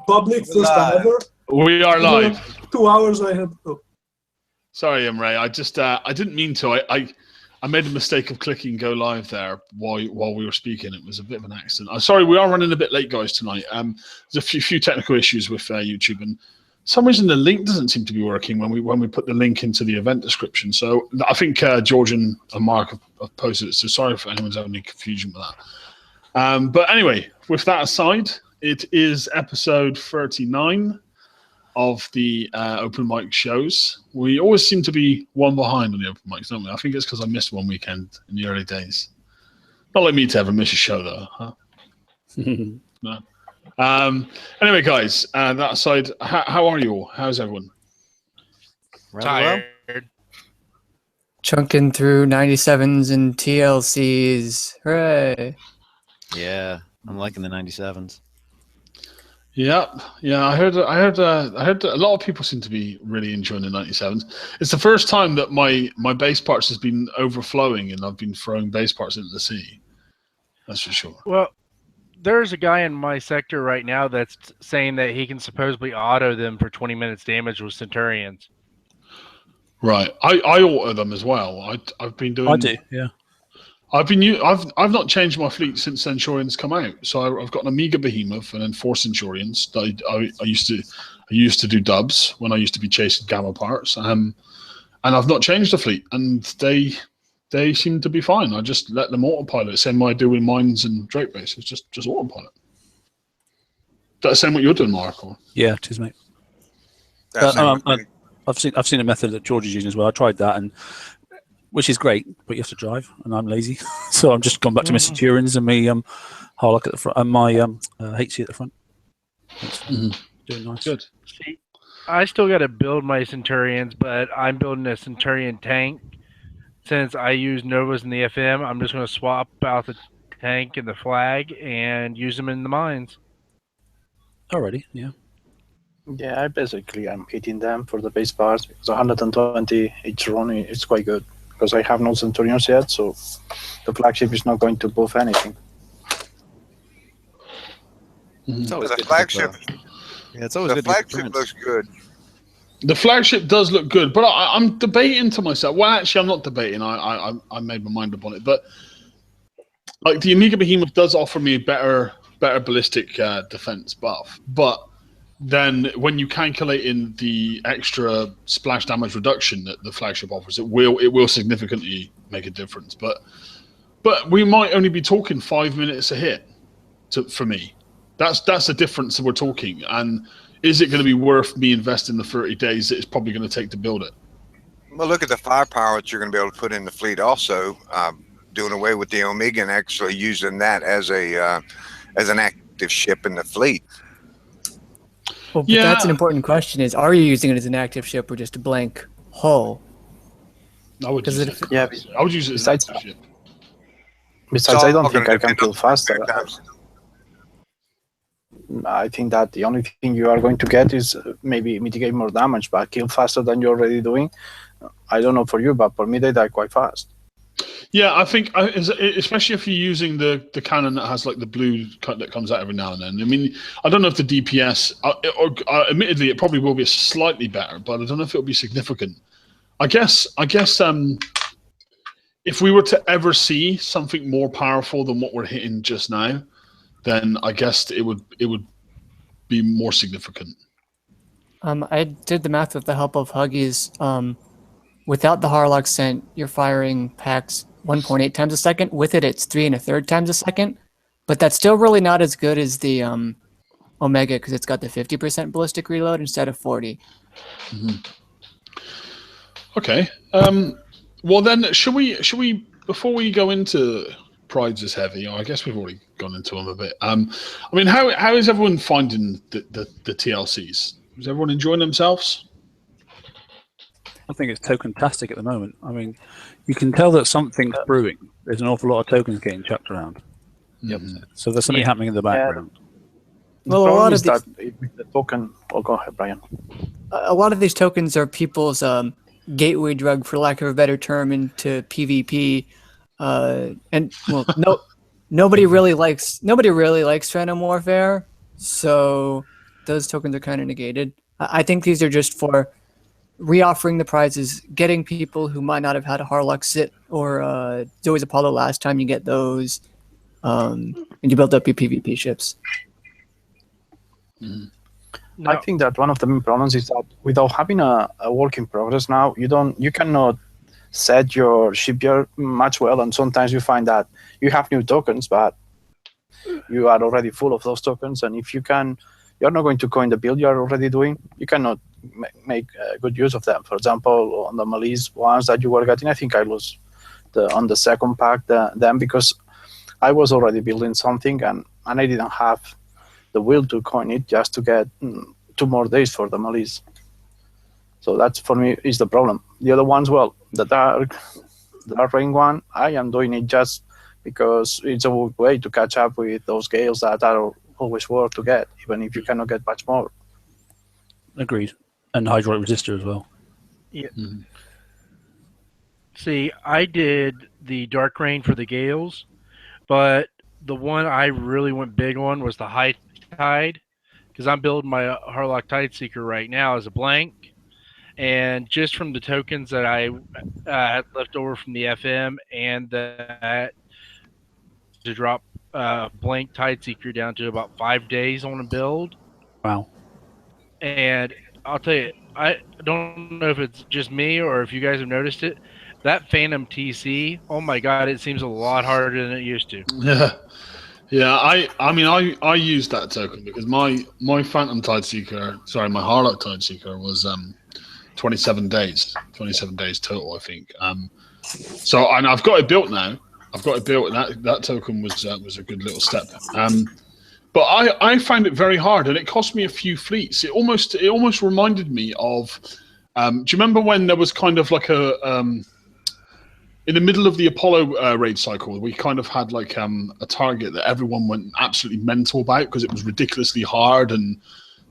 public first time ever. We are live. 2 hours I had. Oh. Sorry, Imre. I just I didn't mean to. I made a mistake of clicking go live there while we were speaking. It was a bit of an accident. I'm sorry, we are running a bit late, guys, tonight. There's a few technical issues with YouTube, and for some reason the link doesn't seem to be working when we put the link into the event description. So I think George and Mark have posted it. So sorry if anyone's having any confusion with that. But anyway, with that aside, it is episode 39 of the open mic shows. We always seem to be one behind on the open mics, don't we? I think it's because I missed one weekend in the early days. Not like me to ever miss a show, though, huh? No. Anyway, guys, that aside, how are you all? How's everyone? Tired. Chunking through 97s and TLCs. Hooray. Yeah, I'm liking the 97s. Yeah. I heard a lot of people seem to be really enjoying the 97s. It's the first time that my bass parts has been overflowing and I've been throwing bass parts into the sea. That's for sure. Well, there's a guy in my sector right now that's saying that he can supposedly auto them for 20 minutes damage with Centurions. Right. I auto them as well. I've been doing. I do. Yeah. I've not changed my fleet since Centurions come out. So I've got an Amiga Behemoth and then 4 Centurions. I used to do dubs when I used to be chasing gamma parts. And I've not changed the fleet, and they seem to be fine. I just let them autopilot, same way I do with mines and Drake bases, just autopilot. That's the same what you're doing, Mark? Or? Yeah, it is, mate. I've seen a method that George is using as well. I tried that, and which is great, but you have to drive, and I'm lazy, so I'm just gone back to my Centurions and me Harlock at the front, and my HC at the front. Doing nice. Good. See, I still got to build my Centurions, but I'm building a Centurion tank. Since I use Novas in the FM, I'm just going to swap out the tank and the flag and use them in the mines. Already, yeah. Yeah, I'm hitting them for the base parts because 120 each run is quite good. Because I have no Centurions yet, so the flagship is not going to buff anything. The flagship. Yeah, it's always the good. flagship looks good. The flagship does look good, but I'm debating to myself. Well, actually, I'm not debating. I made my mind up on it. But like the Amiga Behemoth does offer me better ballistic defense buff, but then when you calculate in the extra splash damage reduction that the flagship offers, it will significantly make a difference. But we might only be talking 5 minutes a hit for me. That's the difference that we're talking. And is it going to be worth me investing the 30 days that it's probably going to take to build it? Well, look at the firepower that you're going to be able to put in the fleet also, doing away with the Omega and actually using that as an active ship in the fleet. Well, but that's an important question: is are you using it as an active ship or just a blank hull? I would use it. I would use it as an active ship. Besides, I don't think I can kill faster. I think that the only thing you are going to get is maybe mitigate more damage, but kill faster than you're already doing. I don't know for you, but for me, they die quite fast. Yeah, I think, especially if you're using the cannon that has like the blue cut that comes out every now and then. I mean, I don't know if the DPS, admittedly, it probably will be slightly better, but I don't know if it'll be significant. I guess, if we were to ever see something more powerful than what we're hitting just now, then I guess it would be more significant. I did the math with the help of Huggies. Without the Harlock scent, you're firing packs 1.8 times a second. With it, it's 3 1/3 times a second. But that's still really not as good as the Omega because it's got the 50% ballistic reload instead of 40. Okay. Well, then, should we before we go into Prides is Heavy, I guess we've already gone into them a bit. I mean, how is everyone finding the TLCs? Is everyone enjoying themselves? I think it's token-tastic at the moment. I mean, you can tell that something's brewing. There's an awful lot of tokens getting chucked around. Yep. So there's something happening in the background. Well, a lot of these, the token. Oh, go ahead, Brian. A lot of these tokens are people's gateway drug, for lack of a better term, into PvP. And well, nobody really likes Phantom Warfare. So those tokens are kind of negated. I think these are just for reoffering the prizes, getting people who might not have had a Harlock sit or Zoe's Apollo last time. You get those, and you build up your PvP ships. No. I think that one of the main problems is that without having a work in progress now, you cannot set your shipyard much well, and sometimes you find that you have new tokens, but you are already full of those tokens, and if you're not going to coin the build you are already doing, you cannot make good use of them. For example, on the Malise ones that you were getting, I think I lost on the second pack them because I was already building something and I didn't have the will to coin it just to get 2 more days for the Malise. So that's, for me, is the problem. The other ones, well, the Dark Rain one, I am doing it just because it's a way to catch up with those gales that are always worth to get, even if you cannot get much more. Agreed. And hydraulic resistor as well. Yeah. See, I did the Dark Rain for the Gales, but the one I really went big on was the High Tide, because I'm building my Harlock Tideseeker right now as a blank. And just from the tokens that I had left over from the FM and that to drop blank Tideseeker down to about 5 days on a build. Wow. And I'll tell you, I don't know if it's just me or if you guys have noticed it. That Phantom TC, oh my God, it seems a lot harder than it used to. Yeah. I mean, I used that token because my Phantom Tideseeker, sorry, my Harlock Tideseeker was 27 days total, I think. So, and I've got it built now. That token was a good little step. But I found it very hard, and it cost me a few fleets. It almost reminded me of. Do you remember when there was kind of like in the middle of the Apollo raid cycle, we kind of had like a target that everyone went absolutely mental about because it was ridiculously hard and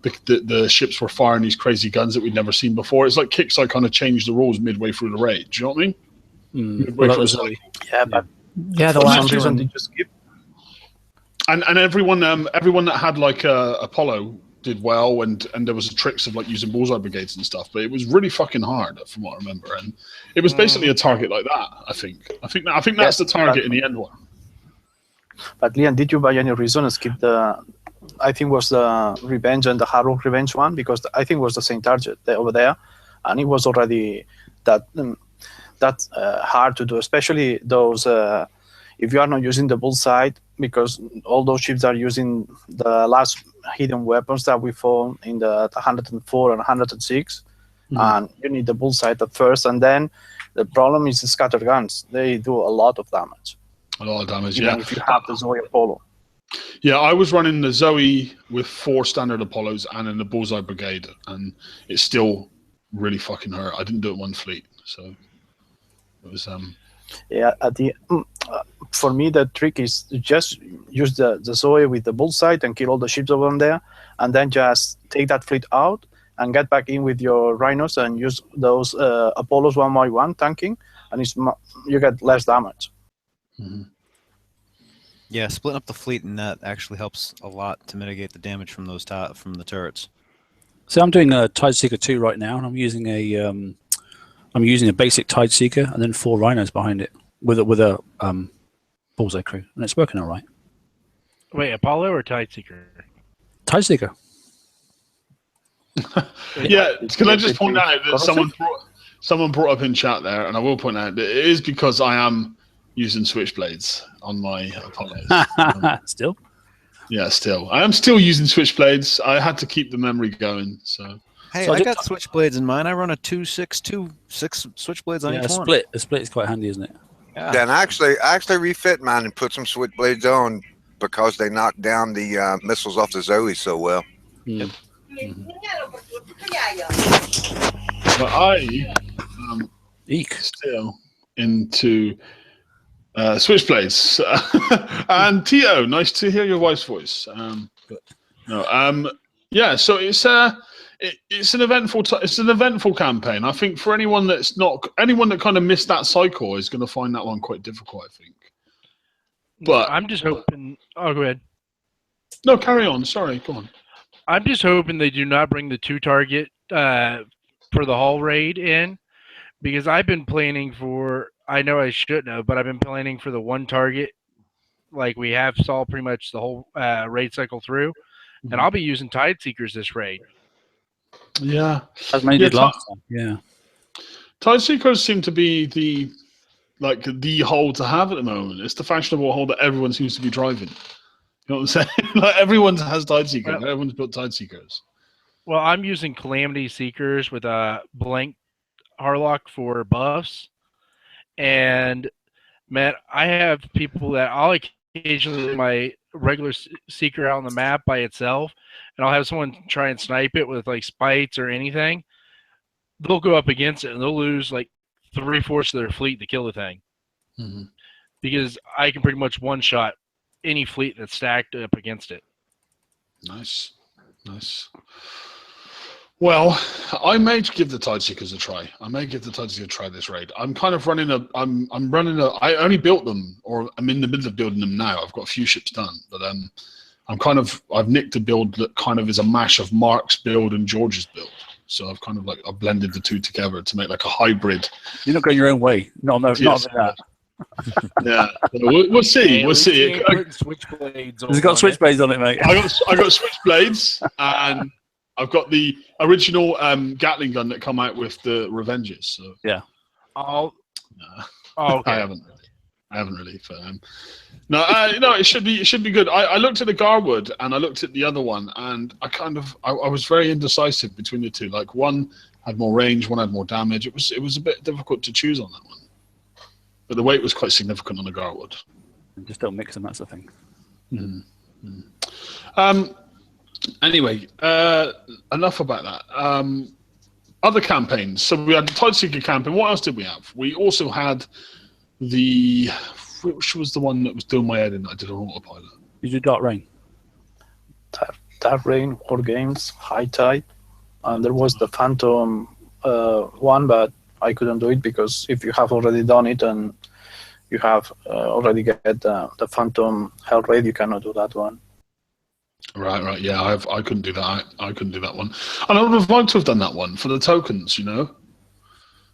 the ships were firing these crazy guns that we'd never seen before. It's like Kixeye kind of changed the rules midway through the raid. Do you know what I mean? Well, that was Yeah, but Yeah, the for last some reason one. they just skip. And everyone that had like Apollo did well, and there was tricks of like using bullseye brigades and stuff, but it was really fucking hard from what I remember, and it was basically a target like that. I think that's the target in the end one. But Liam, did you by any reason skip the? I think was the Revenge and the Harrow Revenge one, because I think it was the same target over there, and it was already that hard to do, especially those if you are not using the bullseye, because all those ships are using the last hidden weapons that we found in the 104 and 106, and you need the bullseye at first, and then the problem is the scatter guns. They do a lot of damage. A lot of damage, even yeah. if you have the Zoe Apollo. Yeah, I was running the Zoe with 4 standard Apollos and in the bullseye brigade, and it still really fucking hurt. I didn't do it one fleet, so it was Yeah, for me the trick is to just use the Zoe with the bullseye and kill all the ships over there, and then just take that fleet out and get back in with your rhinos and use those Apollos 1x1 tanking, and you get less damage. Yeah, splitting up the fleet and that actually helps a lot to mitigate the damage from those from the turrets. So I'm doing a Tideseeker 2 right now, and I'm using a basic Tideseeker and then 4 rhinos behind it with a bullseye crew, and it's working all right. Wait, Apollo or Tideseeker? Tideseeker. Yeah, can I just point out that someone brought up in chat there, and I will point out that it is because I am using switchblades on my Apollos. Still? Yeah, still. I am still using switchblades. I had to keep the memory going, so. Hey, So I got switchblades in mine. I run a 2-6-2, 6 switchblades on Yeah, each one. a split is quite handy, isn't it? Yeah, and I actually refit mine and put some switchblades on because they knocked down the missiles off the Zoe so well. Mm. But I am Eek. still into switchblades. And Tio, nice to hear your wife's voice. Yeah, so it's an eventful campaign. I think for anyone that kind of missed that cycle is going to find that one quite difficult, I think. But I'm just hoping. Oh, go ahead. no, carry on. Sorry, go on. I'm just hoping they do not bring the 2-target for the Hall raid in, because I've been planning for. I know I shouldn't have, but I've been planning for the 1-target. Like we have saw pretty much the whole raid cycle through, and I'll be using Tide Seekers this raid. Yeah, As many did last time. Yeah. Tide Seekers seem to be the hole to have at the moment. It's the fashionable hole that everyone seems to be driving. You know what I'm saying? Like everyone has Tide Seekers. Well, Everyone's built Tide Seekers. Well, I'm using Calamity Seekers with a blank Harlock for buffs, and man, I have people that I'll occasionally leave my regular Seeker out on the map by itself, and I'll have someone try and snipe it with like spites or anything. They'll go up against it and they'll lose like 3/4 of their fleet to kill the thing, because I can pretty much one-shot any fleet that's stacked up against it. Nice. Well, I may give the Tide Seekers a try. This raid. I'm kind of running I only built them, or I'm in the middle of building them now. I've got a few ships done, but I've nicked a build that kind of is a mash of Mark's build and George's build. So I've kind of I've blended the two together to make like a hybrid. You're not going your own way. No, not that. Yeah, we'll see. Hey, We'll see. Switchblades. It's got switchblades on it, mate. I got switchblades, and I've got the original Gatling gun that come out with the Revenges. So yeah. Okay. I haven't really. But, no, it should be good. I looked at the Garwood and I looked at the other one, and I was very indecisive between the two. Like one had more range, one had more damage. It was a bit difficult to choose on that one. But the weight was quite significant on the Garwood. Just don't mix them, that's the thing. Anyway, enough about that. Other campaigns. So we had the Tide Seeker campaign. What else did we have? We also had which was the one that was doing my head in? I did on autopilot. You did Dark Rain. Dark Rain, War Games, High Tide, and there was the Phantom one, but I couldn't do it because if you have already done it and you have already get the Phantom Hell Raid, you cannot do that one. Right. Yeah, I couldn't do that. I couldn't do that one, and I would have liked to have done that one for the tokens. You know,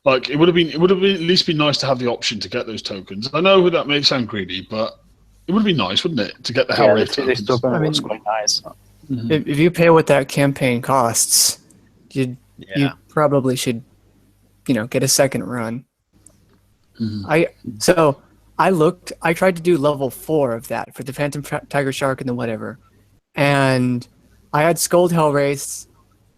like it would have been at least been nice to have the option to get those tokens. I know that may sound greedy, but it would be nice, wouldn't it, to get the Hell Raid tokens? Token was quite nice. If you pay what that campaign costs, you probably should, get a second run. I tried to do level 4 of that for the Phantom Tiger Shark and the whatever, and I had Scold Hell Wraiths,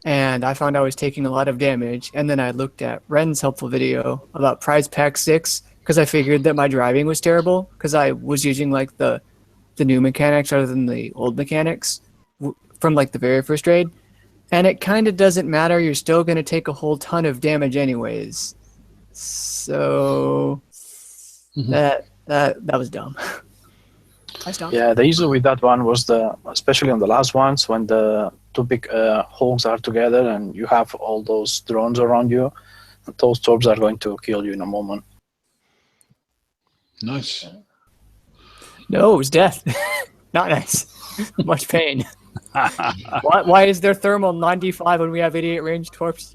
and I found I was taking a lot of damage. And then I looked at Ren's helpful video about Prize Pack 6 because I figured that my driving was terrible because I was using like the new mechanics rather than the old mechanics from like the very first raid. And it kind of doesn't matter. You're still going to take a whole ton of damage anyways. So that was dumb. Yeah, the issue with that one was especially on the last ones when the two big hulks are together and you have all those drones around you. Those torps are going to kill you in a moment. Nice. No, it was death. Not nice. Much pain. Why is there thermal 95 when we have 88 range torps?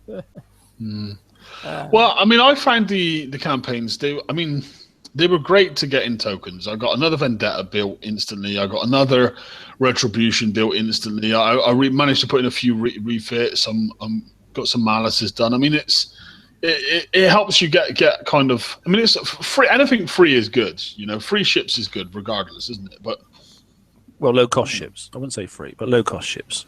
Well, I mean, I found the campaigns. They were great to get in tokens. I got another Vendetta built instantly. I got another Retribution built instantly. I managed to put in a few refits. Got some Malices done. I mean, it helps you get kind of. I mean, it's free. Anything free is good. Free ships is good regardless, isn't it? But low cost ships. I wouldn't say free, but low cost ships.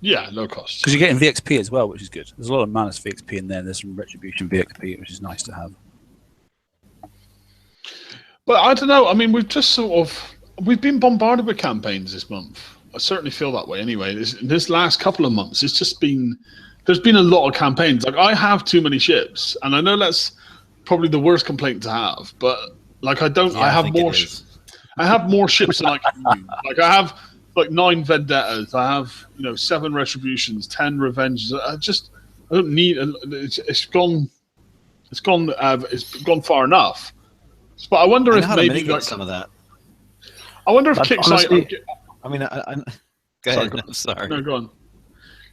Yeah, low cost. Because you're getting VXP as well, which is good. There's a lot of Malice VXP in there. There's some Retribution VXP, which is nice to have. But I don't know. I mean, we've been bombarded with campaigns this month. I certainly feel that way. Anyway, this last couple of months, there's been a lot of campaigns. Like I have too many ships, and I know that's probably the worst complaint to have. But like I don't. Yeah, I have more. I have more ships than I can use. Like I have like 9 Vendettas. I have 7 Retributions, 10 Revenges. I don't need. It's gone far enough. But I wonder if maybe some of that. I wonder if Kickstarter. I mean, go Go Sorry, ahead. I'm sorry. No, go on.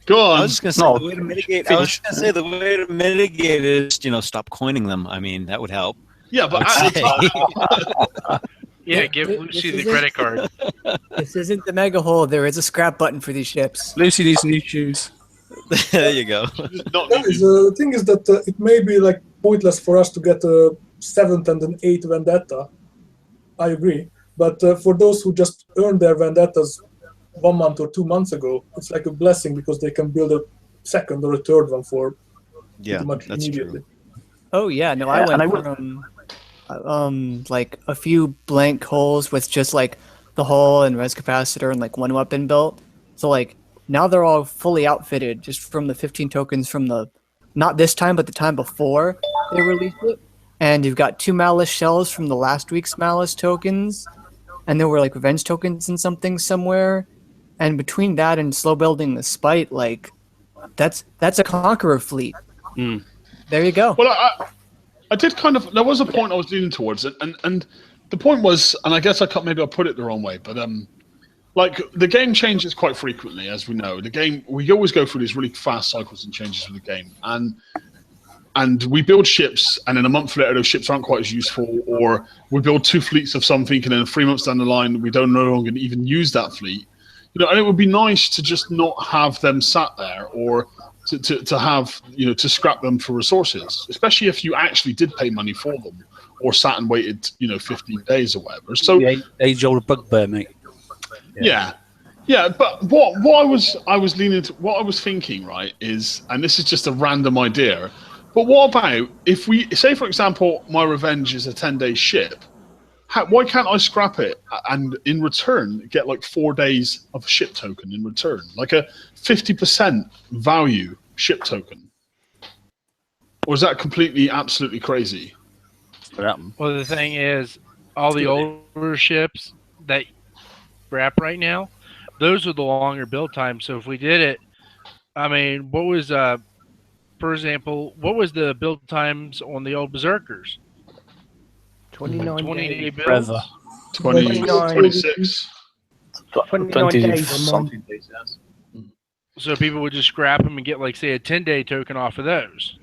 Go on. I was just going to say the way to mitigate. I was going to say the way to mitigate is, stop coining them. I mean, that would help. Yeah, but I would at the time, Yeah, give This Lucy the isn't- credit card. This isn't the mega hole. There is a scrap button for these ships. Lucy needs new shoes. There you go. not Guys, the thing is that it may be like pointless for us to get a 7th and an 8th vendetta. I agree, but for those who just earned their vendettas 1 month or 2 months ago, it's like a blessing because they can build a 2nd or a 3rd one for Yeah, pretty much that's immediately. true. Oh yeah, no, Yeah, I and went I from like a few blank holes with just like the hull and res capacitor and like one weapon built. So like now they're all fully outfitted just from the 15 tokens from the not this time but the time before they released it. And you've got 2 Malice shells from the last week's Malice tokens, and there were like revenge tokens and something somewhere. And between that and slow building the Spite, like that's a Conqueror fleet. Mm. There you go. Well, I did kind of. There was a point I was leaning towards it, and the point was, and I guess maybe I put it the wrong way, but like the game changes quite frequently, as we know. The game, we always go through these really fast cycles and changes with the game, and we build ships, and then a month later those ships aren't quite as useful, or we build 2 fleets of something, and then 3 months down the line we don't no longer even use that fleet. And it would be nice to just not have them sat there, or to have, to scrap them for resources, especially if you actually did pay money for them, or sat and waited, 15 days or whatever. So The age-old bugbear, mate. yeah. But what I was leaning to, what I was thinking, right, is, and this is just a random idea, but what about if we say, for example, my Revenge is a 10-day ship? Why can't I scrap it and in return get like 4 days of a ship token in return, like a 50% value ship token? Or is that completely, absolutely crazy? Well, the thing is, all the older ships that wrap right now, those are the longer build time. So if we did it, I mean, what was, for example, what was the build times on the old Berserkers? 29 20-day days. builds? Forever. 26. 29 days a month. something days, yes. So people would just scrap them and get, like, say, a 10-day token off of those.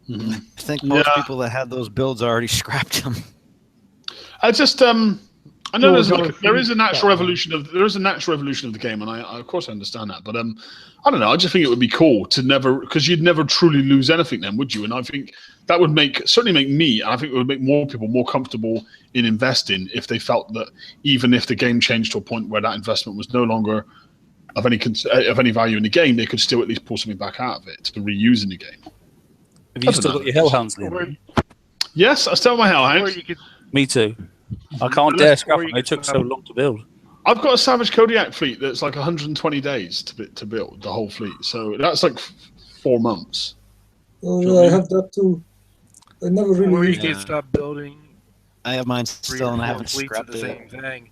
Mhm. I think most Yeah. people that had those builds already scrapped them. I just I know No, there is a natural evolution of the game, and I of course I understand that, but I don't know. I just think it would be cool to never, because you'd never truly lose anything then, would you? And I think that would certainly make me, and I think it would make more people more comfortable in investing if they felt that even if the game changed to a point where that investment was no longer of any value in the game, they could still at least pull something back out of it to reuse in the game. Have you I still don't got your Hellhounds, Or, Liam? Yes, I still have my or Hellhounds. you could, Me too. I can't Or dare you scrap them. They could took so have- long to build. I've got a Savage Kodiak fleet that's like 120 days to build the whole fleet, so that's like 4 months. Oh yeah, I have that too. I never or really you used could Yeah. stop building I have mine 3 still, or and I 4 haven't fleets of scrapped the it. same thing.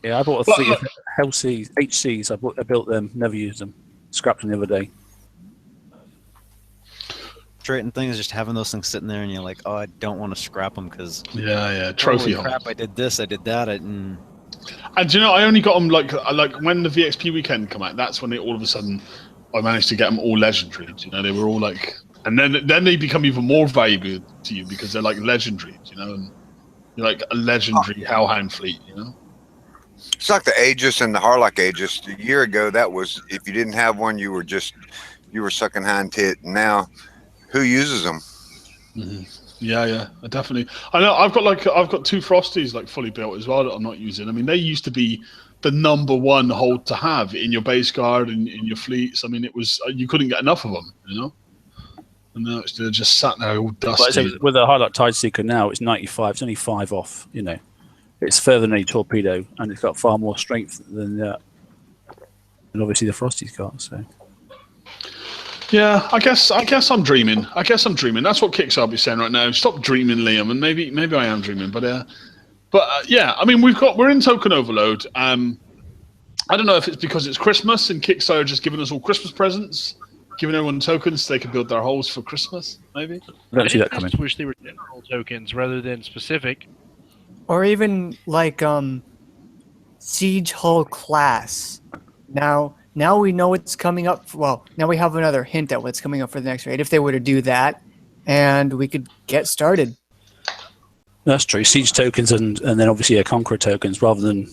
Yeah, I bought a fleet of Hellseas, HCs. I built them, never used them. Scrapped them the other day. Frustrating thing is just having those things sitting there, and you're like, oh, I don't want to scrap them because Yeah, trophy holy crap, I did this, I did that, and And do you know, I only got them like when the VXP weekend come out. That's when they all of a sudden I managed to get them all legendary. They were all like, and then they become even more valuable to you because they're like legendary. And you're like a legendary Hellhound fleet. It's like the Aegis and the Harlock Aegis. A year ago, that was, if you didn't have one, you were sucking hind tit. Now, who uses them? Mm-hmm. Yeah, definitely. I know. I've got 2 Frosties like fully built as well that I'm not using. I mean, they used to be the #1 hold to have in your base guard and in your fleets. I mean, it was, you couldn't get enough of them, And now they're just sat there all But dusty. with a Highlight Tide Seeker now, it's 95. It's only 5 off. It's further than a torpedo, and it's got far more strength than and obviously the Frosty's got. So Yeah, I guess I'm dreaming. That's what Kickstarter is saying right now. Stop dreaming, Liam, and maybe I am dreaming, but yeah. I mean, we're in token overload. I don't know if it's because it's Christmas and Kickstarter just giving us all Christmas presents, giving everyone tokens so they can build their holes for Christmas. Maybe. I don't see that I coming. just wish they were general tokens rather than specific. Or even like Siege Hull class. Now we know what's coming up. Well, now we have another hint at what's coming up for the next raid if they were to do that, and we could get started. That's true. Siege tokens and then obviously Conqueror tokens rather than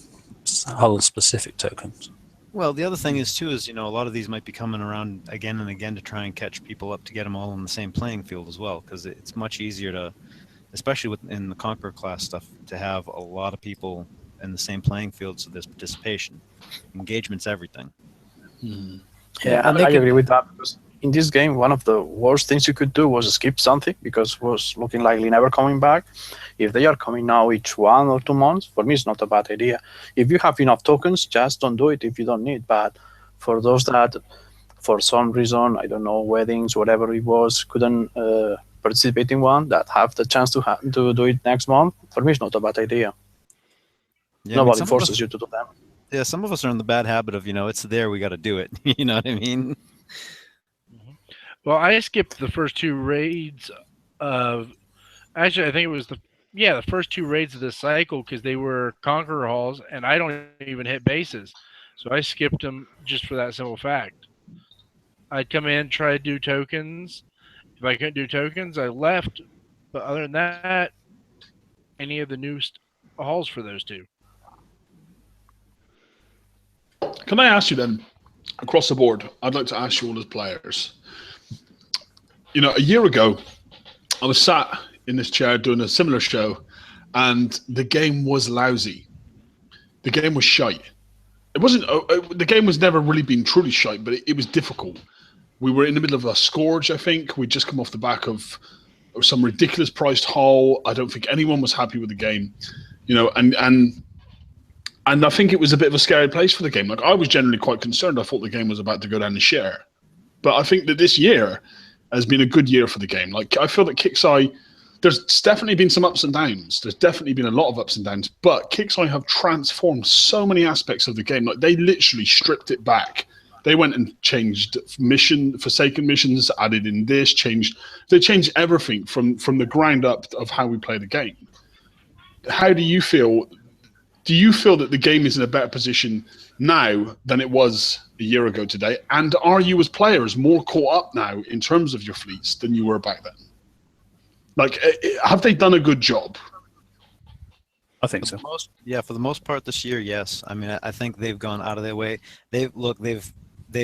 Hull specific tokens. Well, the other thing is too is a lot of these might be coming around again and again to try and catch people up to get them all on the same playing field as well, because it's much easier to, especially in the Conqueror class stuff, to have a lot of people in the same playing field, so there's participation. Engagement's everything. Yeah, I agree with that, because in this game, one of the worst things you could do was skip something, because it was looking likely never coming back. If they are coming now each 1 or 2 months, for me, it's not a bad idea. If you have enough tokens, just don't do it if you don't need. But for those that, for some reason, I don't know, weddings, whatever it was, couldn't participate in one, that have the chance to do it next month, for me, it's not a bad idea. Yeah, Nobody forces you to do them. Yeah, some of us are in the bad habit of, it's there, we got to do it. You know what I mean? Well, I skipped the first 2 raids of. Actually, I think it was the first 2 raids of this cycle because they were Conqueror Halls, and I don't even hit bases, so I skipped them just for that simple fact. I'd come in, try to do tokens. If I couldn't do tokens, I left. But other than that, any of the new halls for those 2. Can I ask you then, across the board, I'd like to ask you all as players. A year ago, I was sat in this chair doing a similar show, and the game was lousy. The game was shite. It wasn't. The game was never really been truly shite, but it was difficult. We were in the middle of a scourge, I think. We'd just come off the back of some ridiculous priced haul. I don't think anyone was happy with the game, and I think it was a bit of a scary place for the game. Like, I was generally quite concerned. I thought the game was about to go down the shitter. But I think that this year has been a good year for the game. Like, I feel that Kixeye, there's definitely been some ups and downs. There's definitely been a lot of ups and downs. But Kixeye have transformed so many aspects of the game. Like, they literally stripped it back. They went and changed Forsaken missions, added in this, they changed everything from the ground up of how we play the game. How do you feel? Do you feel that the game is in a better position now than it was a year ago today? And are you, as players, more caught up now in terms of your fleets than you were back then? Like, have they done a good job? I think so. For the most part this year, yes. I mean, I think they've gone out of their way. They've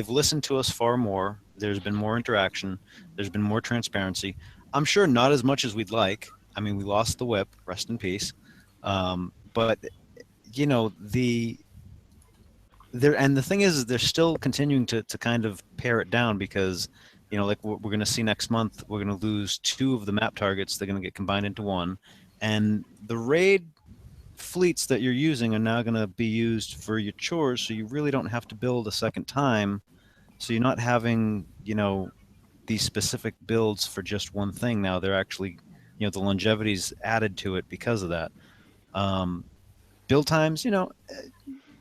listened to us far more. There's been more interaction. There's been more transparency. I'm sure not as much as we'd like. I mean, we lost the whip. Rest in peace. But the thing is they're still continuing to kind of pare it down because, like we're going to see next month, we're going to lose 2 of the map targets. They're going to get combined into 1. And the raid fleets that you're using are now going to be used for your chores, so you really don't have to build a second time. So you're not having, these specific builds for just one thing. Now they're actually, the longevity's added to it because of that. Build times,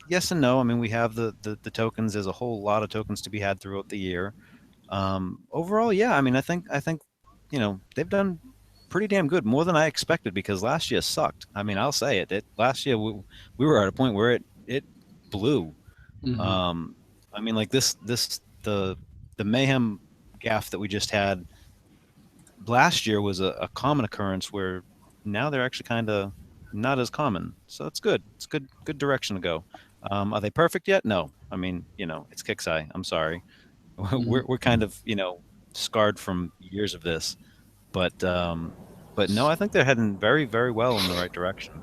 yes and no. I mean, we have the tokens. There's a whole lot of tokens to be had throughout the year. Overall, yeah. I mean, I think they've done pretty damn good, more than I expected, because last year sucked. I mean, I'll say it. Last year we were at a point where it blew. Mm-hmm. I mean, like the mayhem gaff that we just had last year was a common occurrence, where now they're actually kind of not as common. So it's good. It's good direction to go. Are they perfect yet? No. I mean, it's Kixeye. I'm sorry. We're kind of, scarred from years of this. But no, I think they're heading very, very well in the right direction.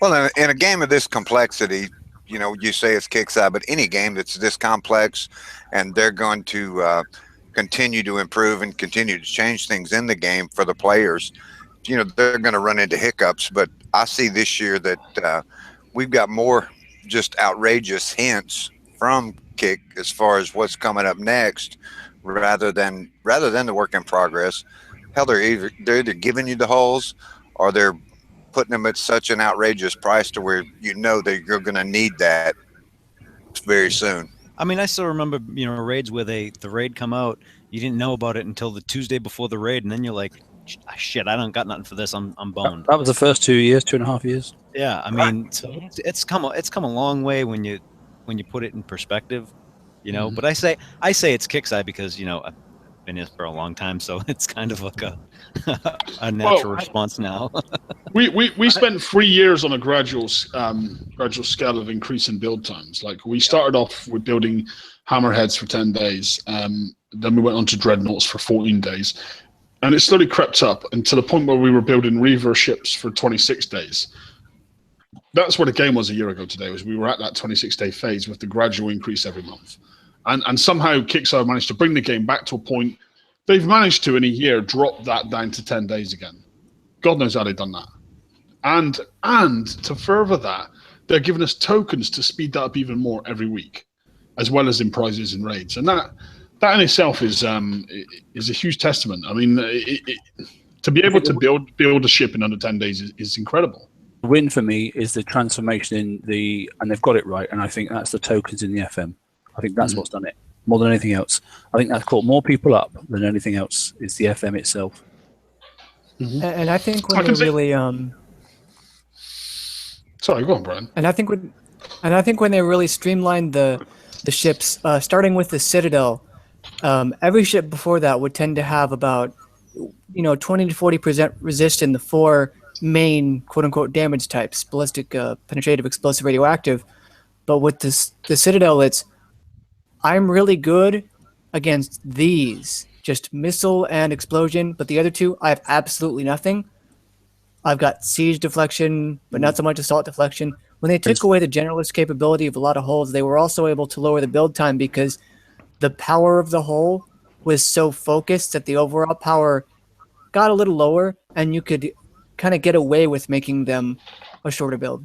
Well, in a game of this complexity, you say it's Kixeye, but any game that's this complex, and they're going to continue to improve and continue to change things in the game for the players, they're going to run into hiccups. But I see this year that we've got more just outrageous hints from Kick as far as what's coming up next, rather than the work in progress. Hell, they're either giving you the holes, or they're putting them at such an outrageous price to where that you're going to need that very soon. I mean, I still remember, raids where the raid come out, you didn't know about it until the Tuesday before the raid, and then you're like, shit, I don't got nothing for this. I'm boned. That was the first 2 years, 2.5 years. Yeah, I mean, so it's come a long way when you put it in perspective, you know. But I say it's Kickside because, you know, I've been in this for a long time, so it's kind of like a natural response now. we spent 3 years on a gradual scale of increase in build times. Like, we started off with building hammerheads for 10 days, then we went on to dreadnoughts for 14 days, and it slowly crept up until the point where we were building reaver ships for 26 days. That's where the game was a year ago today, was we were at that 26-day phase with the gradual increase every month. And somehow Kickstarter managed to bring the game back to a point. They've managed to, in a year, drop that down to 10 days again. God knows how they've done that. And to further that, they're giving us tokens to speed that up even more every week, as well as in prizes and raids. And that in itself is a huge testament. I mean, to be able to build a ship in under 10 days is incredible. The win for me is the transformation and they've got it right, and I think that's the tokens in the FM. I think that's what's done it more than anything else. I think that's caught more people up than anything else. Is the FM itself. And I think when they really sorry, go on, Brian. And I think when they really streamlined the ships, starting with the Citadel, every ship before that would tend to have about 20 to 40% resist in the 4 main quote-unquote damage types: ballistic, penetrative, explosive, radioactive. But with the Citadel, it's I'm really good against these, just missile and explosion, but the other 2 I have absolutely nothing. I've got siege deflection, but not so much assault deflection. When they took away the generalist capability of a lot of hulls, they were also able to lower the build time because the power of the hull was so focused that the overall power got a little lower, and you could kind of get away with making them a shorter build.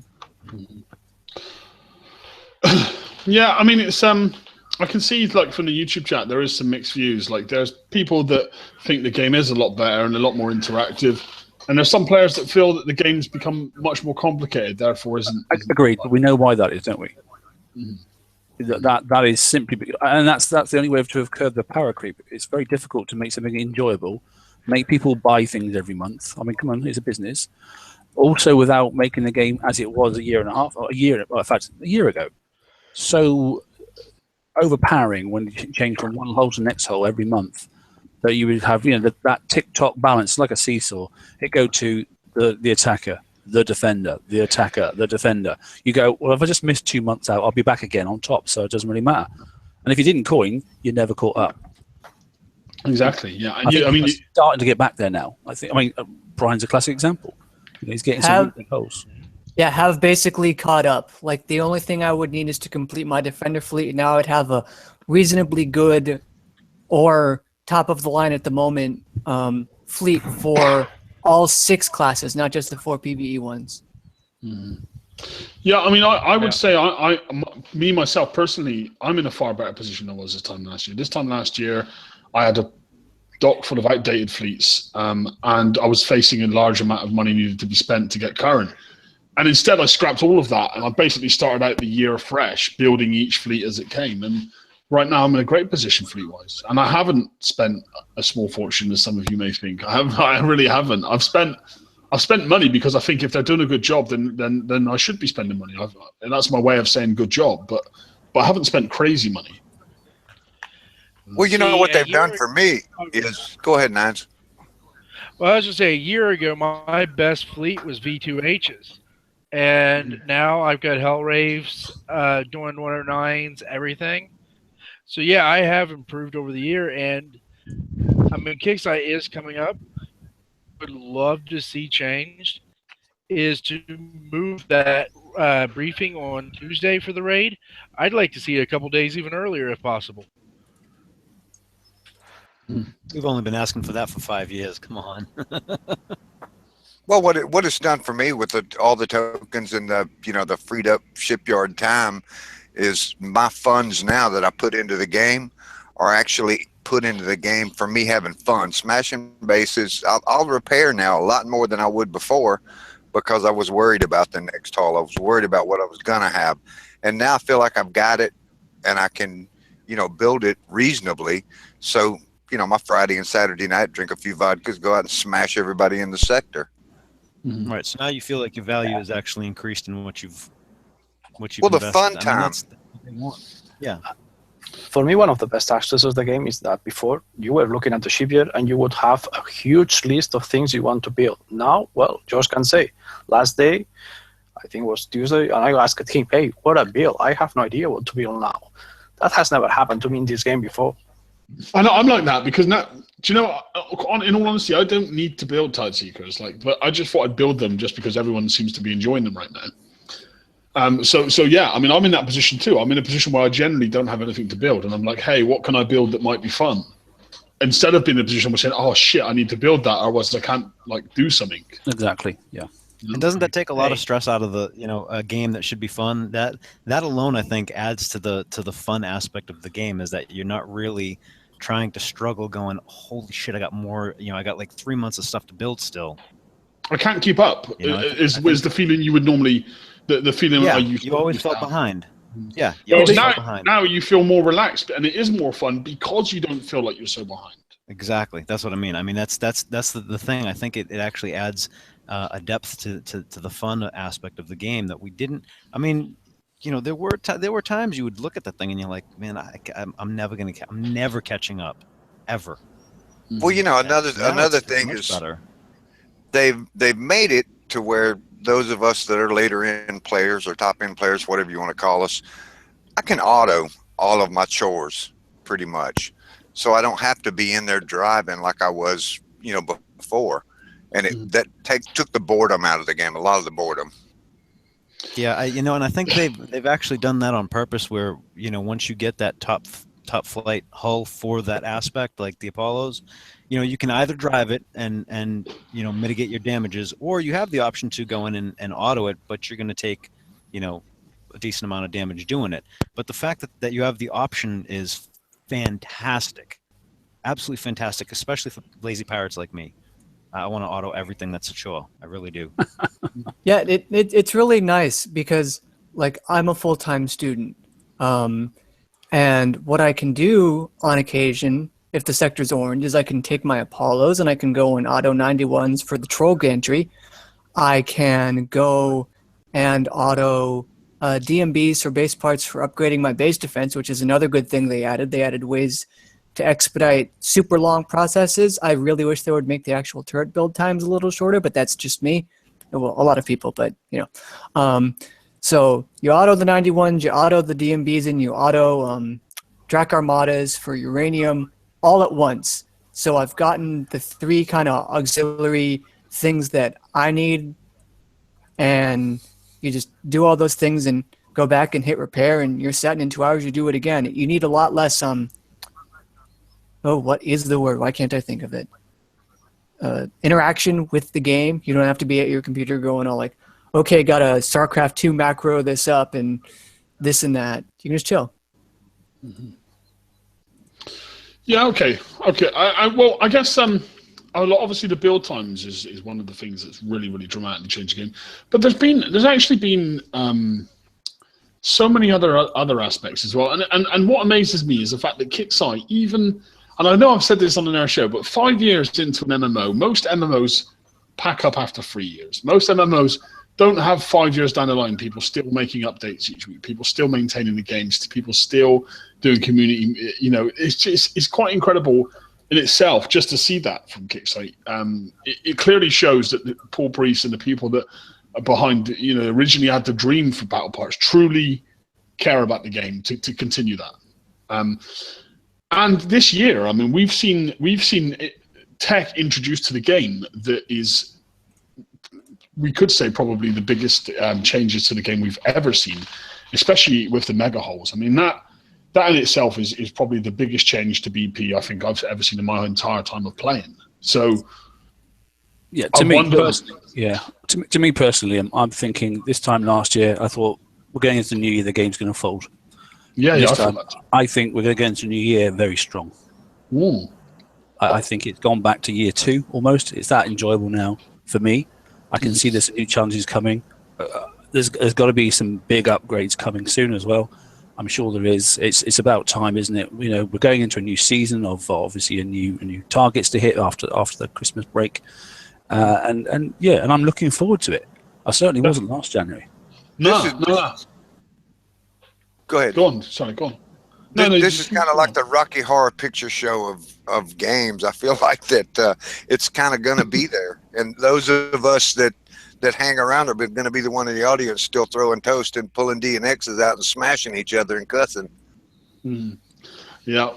Yeah, I mean, it's I can see, like, from the YouTube chat, there is some mixed views. Like, there's people that think the game is a lot better and a lot more interactive, and there's some players that feel that the game's become much more complicated, therefore isn't. Agreed, but we know why that is, don't we? That is simply, and that's the only way to have curbed the power creep. It's very difficult to make something enjoyable, make people buy things every month. I mean, come on, it's a business. Also, without making the game as it was a year and a half, or in fact, a year ago, so overpowering when you change from one hole to the next hole every month, that you would have, that tick-tock balance, like a seesaw. It go to the attacker, the defender, the attacker, the defender. You go, well, if I just missed 2 months out, I'll be back again on top, so it doesn't really matter. And if you didn't coin, you never caught up. Exactly, yeah. And I mean, starting to get back there now. I mean, Brian's a classic example. He's getting some big holes. Yeah, have basically caught up. Like, the only thing I would need is to complete my defender fleet, and now I'd have a reasonably good or top of the line at the moment fleet for all 6 classes, not just the 4 PvE ones. Yeah, I mean, I would say me myself personally, I'm in a far better position than I was this time last year. This time last year, I had a dock full of outdated fleets, and I was facing a large amount of money needed to be spent to get current. And instead, I scrapped all of that, and I basically started out the year fresh, building each fleet as it came. And right now, I'm in a great position fleet-wise, and I haven't spent a small fortune, as some of you may think. I really haven't. I've spent money because I think if they're doing a good job, then I should be spending money. And that's my way of saying good job. But I haven't spent crazy money. Well, you know what they've done for me is go ahead, Nines. Well, I was just say a year ago, my best fleet was V2Hs. And now I've got Hellraves, doing 109s, everything. So, yeah, I have improved over the year. And, I mean, Kickstarter is coming up. Would love to see changed is to move that briefing on Tuesday for the raid. I'd like to see it a couple days even earlier if possible. We've only been asking for that for 5 years. Come on. Well, what it's done for me with all the tokens and the freed up shipyard time is my funds now that I put into the game are actually put into the game for me having fun. Smashing bases, I'll repair now a lot more than I would before because I was worried about the next haul. I was worried about what I was going to have. And now I feel like I've got it and I can, build it reasonably. So, my Friday and Saturday night, drink a few vodkas, go out and smash everybody in the sector. Right. So now you feel like your value is actually increased in what you've Well, the invested. fun I mean, time. that's what they want. Yeah. For me, one of the best aspects of the game is that before you were looking at the shipyard and you would have a huge list of things you want to build. Now, well, Josh can say, last day, I think it was Tuesday, and I asked him, hey, what a build. I have no idea what to build now. That has never happened to me in this game before. I'm like that because now, do you know, in all honesty, I don't need to build Tide Seekers, but I just thought I'd build them just because everyone seems to be enjoying them right now. So yeah, I mean, I'm in that position too. I'm in a position where I generally don't have anything to build, and I'm like, hey, what can I build that might be fun? Instead of being in a position where saying, oh shit, I need to build that, otherwise I can't do something. Exactly. Yeah. And doesn't that take a lot of stress out of a game that should be fun? That alone, I think, adds to the fun aspect of the game, is that you're not really trying to struggle going, holy shit, I got more, I got like 3 months of stuff to build still. I can't keep up. Is the feeling you would normally, the feeling you always felt behind. Yeah, now you feel more relaxed, and it is more fun because you don't feel like you're so behind. Exactly, that's what I mean. I mean, that's the thing. I think it actually adds a depth to the fun aspect of the game that we didn't. I mean, there were times you would look at the thing and you're like, man, I'm never catching up, ever. Well, another thing is better. They've made it to where those of us that are later in players or top end players, whatever you want to call us, I can auto all of my chores pretty much, so I don't have to be in there driving like I was, before. And that took the boredom out of the game, a lot of the boredom. Yeah, and I think they've actually done that on purpose, where once you get that top flight hull for that aspect, like the Apollos, you can either drive it and mitigate your damages, or you have the option to go in and auto it, but you're going to take a decent amount of damage doing it. But the fact that you have the option is fantastic, absolutely fantastic, especially for lazy pirates like me. I want to auto everything that's a chore. I really do. Yeah, it's really nice because, like, I'm a full-time student. And what I can do on occasion, if the sector's orange, is I can take my Apollos and I can go and auto 91s for the troll gantry. I can go and auto DMBs for base parts for upgrading my base defense, which is another good thing they added. They added ways to expedite super long processes. I really wish they would make the actual turret build times a little shorter, but that's just me. Well, a lot of people, but so you auto the 91s, you auto the DMBs, and you auto Drac Armadas for uranium all at once. So I've gotten the 3 kind of auxiliary things that I need, and you just do all those things and go back and hit repair, and you're set, and in 2 hours you do it again. You need a lot less what is the word? Why can't I think of it? Interaction with the game. You don't have to be at your computer going all like, okay, got a StarCraft 2 macro this up and this and that. You can just chill. Mm-hmm. Yeah, okay. I guess obviously the build times is one of the things that's really, really dramatically changed the game. But there's actually been so many other aspects as well. And what amazes me is the fact that Kixeye, even, and I know I've said this on an air show, but 5 years into an MMO, most MMOs pack up after 3 years. Most MMOs don't have 5 years down the line people still making updates each week, people still maintaining the games, people still doing community. It's quite incredible in itself just to see that from Kixeye. It clearly shows that Paul Priest and the people that are behind, originally had the dream for Battle Parts truly care about the game to continue that. And this year, I mean, we've seen tech introduced to the game that is, we could say, probably the biggest changes to the game we've ever seen, especially with the mega holes. I mean, that in itself is probably the biggest change to BP I think I've ever seen in my entire time of playing. So, yeah, to me personally, I'm thinking this time last year, I thought we're going into the new year, the game's going to fold. I think we're going to go into the new year very strong. Ooh. I think it's gone back to year 2 almost. It's that enjoyable now for me. I can see there's new challenges coming. There's got to be some big upgrades coming soon as well. I'm sure there is. It's about time, isn't it? You know, we're going into a new season of obviously a new targets to hit after the Christmas break, and I'm looking forward to it. I certainly wasn't last January. No. Go ahead. Go on. Sorry, go on. This is kind of like the Rocky Horror Picture Show of games. I feel like that it's kind of going to be there, and those of us that hang around are going to be the one in the audience still throwing toast and pulling D and X's out and smashing each other and cussing. Yeah.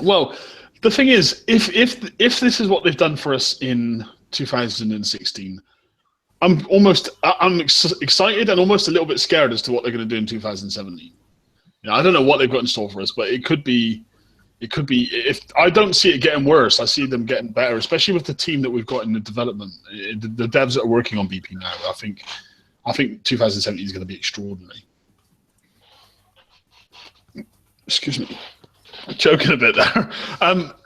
Well, the thing is, if this is what they've done for us in 2016, I'm excited and almost a little bit scared as to what they're going to do in 2017. I don't know what they've got in store for us, but it could be. If I don't see it getting worse, I see them getting better, especially with the team that we've got in the development, the devs that are working on BP now. I think 2017 is going to be extraordinary. Excuse me, I'm choking a bit there.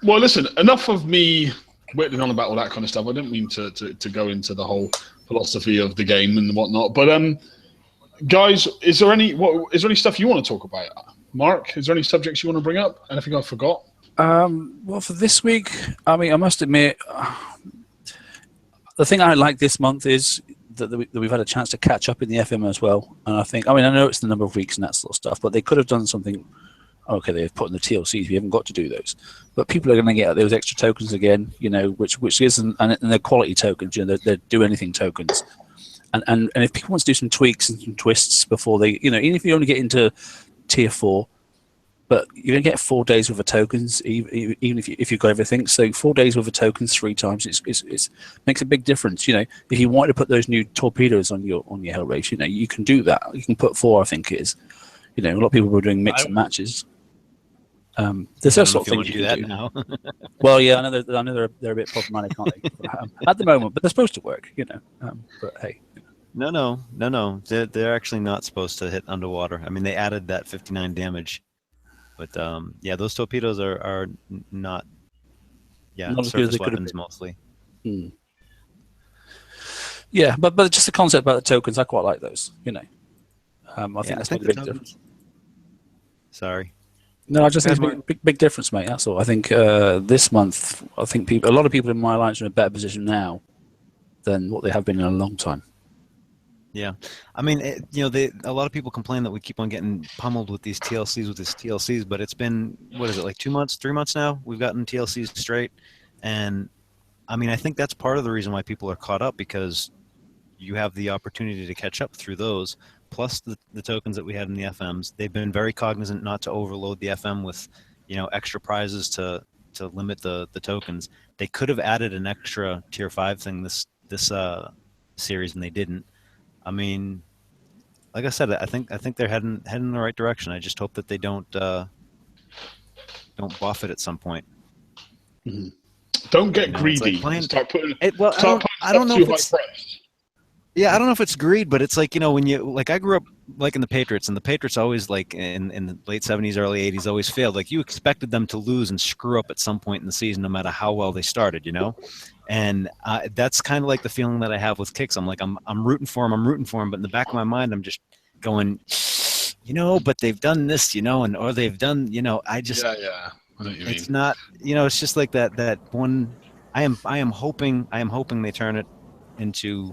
Well, listen, enough of me whittling on about all that kind of stuff. I didn't mean to go into the whole philosophy of the game and whatnot, but guys, is there any stuff you want to talk about? Mark, is there any subjects you want to bring up? Anything I forgot? Well, for this week, I mean, I must admit, the thing I like this month is that we've had a chance to catch up in the FM as well. And I know it's the number of weeks and that sort of stuff, but they could have done something. Okay, they've put in the TLCs. We haven't got to do those, but people are going to get those extra tokens again. You know, which isn't, and they're quality tokens. You know, they're do anything tokens. And if people want to do some tweaks and some twists before they, you know, even if you only get into Tier 4, but you're going to get 4 days worth of tokens, even if you've got everything. So 4 days worth of tokens 3 times, it makes a big difference. You know, if you want to put those new torpedoes on your hell race, you know, you can do that. You can put 4, I think it is. You know, a lot of people were doing mix and matches. There's those sort of things you can do now. Well, yeah, I know they're a bit problematic, aren't they? At the moment, but they're supposed to work, you know. But hey. No. They're actually not supposed to hit underwater. I mean, they added that 59 damage, but those torpedoes are not. Yeah, not surface weapons mostly. Yeah, but just the concept about the tokens, I quite like those. You know, I think that's a big difference. Sorry. No, I just think it's a big difference, mate. That's all. I think this month, a lot of people in my alliance are in a better position now than what they have been in a long time. Yeah, I mean, a lot of people complain that we keep on getting pummeled with these TLCs, but it's been, what is it, like 2 months, 3 months now? We've gotten TLCs straight, and I mean, I think that's part of the reason why people are caught up, because you have the opportunity to catch up through those, plus the tokens that we had in the FMs. They've been very cognizant not to overload the FM with, extra prizes to limit the tokens. They could have added an extra Tier 5 thing this series, and they didn't. I mean, like I said, I think they're heading in the right direction. I just hope that they don't buff it at some point. Mm-hmm. Don't get greedy. Like start putting. I don't know if it's. Yeah, I don't know if it's greed, but it's like, when you, like, I grew up like in the Patriots, and the Patriots always, like, in the late 70s, early 80s, always failed. Like, you expected them to lose and screw up at some point in the season, no matter how well they started, And that's kind of like the feeling that I have with Kicks. I'm like, I'm rooting for him, but in the back of my mind, I'm just going, but they've done this, or they've done, I just, yeah. I know what you it's mean. not, it's just like that one. I am hoping they turn it into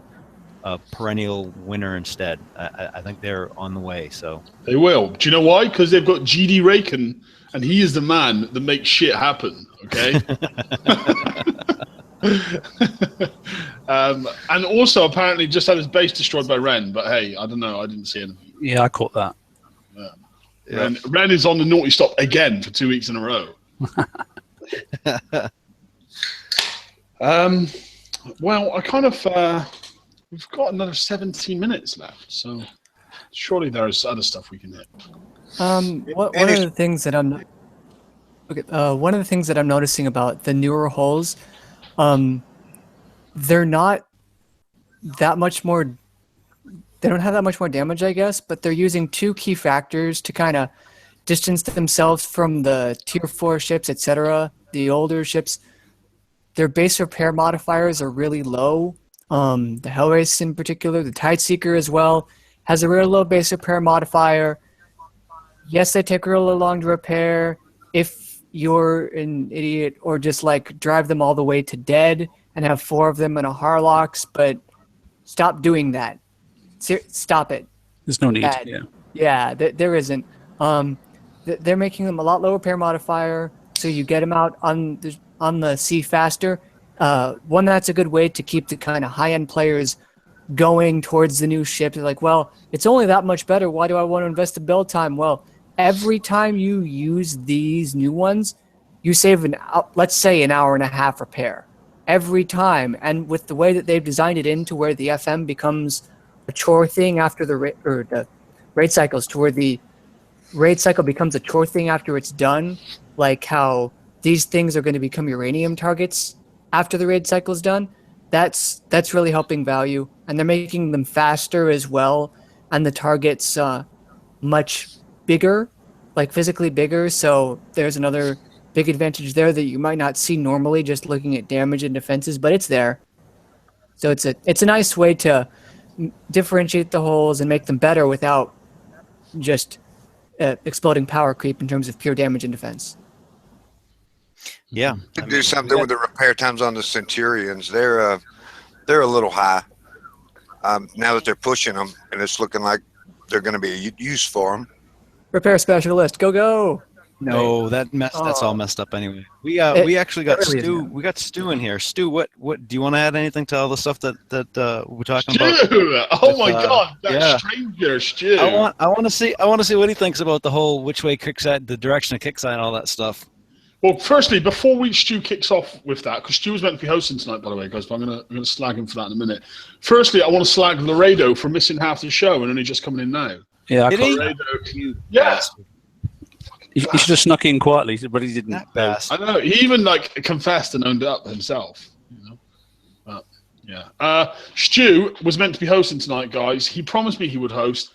a perennial winner instead. I think they're on the way. So they will. Do you know why? Because they've got GD Raken, and he is the man that makes shit happen. Okay. And also apparently just had his base destroyed by Ren. But hey, I don't know. I didn't see anything. Yeah, I caught that. Yeah. Ren is on the naughty stop again for 2 weeks in a row. Well, I kind of. We've got another 17 minutes left, so surely there's other stuff we can hit. One of the things that I'm noticing about the newer holes, they're not that much more. They don't have that much more damage, I guess, but they're using 2 key factors to kind of distance themselves from the Tier 4 ships, etc. The older ships, their base repair modifiers are really low. The Hellrace in particular, the Tideseeker as well, has a real low base repair modifier. Yes, they take really long to repair. If you're an idiot, or just like drive them all the way to dead and have 4 of them in a Harlocks, but stop doing that. Stop it. There's no need. Bad. Yeah, there isn't. They're making them a lot lower repair modifier, so you get them out on the sea faster. One that's a good way to keep the kind of high-end players going towards the new ship. They're like, well, it's only that much better. Why do I want to invest the build time? Well, every time you use these new ones, you save let's say an hour and a half repair every time. And with the way that they've designed it into where the FM becomes a chore thing after the raid cycles, to where the raid cycle becomes a chore thing after it's done, like how these things are going to become uranium targets after the raid cycle is done. That's really helping value, and they're making them faster as well, and the targets much bigger, like physically bigger. So there's another big advantage there that you might not see normally just looking at damage and defenses, but it's there. So it's a nice way to differentiate the holes and make them better without just exploding power creep in terms of pure damage and defense. Yeah. Do something with the repair times on the Centurions. They're a little high. Now that they're pushing them, and it's looking like they're going to be a use for them. Repair specialist, go! No, that's all messed up anyway. We actually got Stu. We got Stu in here. Stu, what do you want to add anything to all the stuff that we're talking about? Stu! Oh my God, that stranger Stu. I want to see what he thinks about the whole which way kickside, the direction of kickside, and all that stuff. Well, firstly, before Stu kicks off with that, because Stu was meant to be hosting tonight, by the way, guys, but I'm gonna slag him for that in a minute. Firstly, I want to slag Laredo for missing half the show and only just coming in now. Yeah, Yeah. He should have snuck in quietly, but he didn't. I know. He even confessed and owned it up himself. You know. But, yeah. Stu was meant to be hosting tonight, guys. He promised me he would host.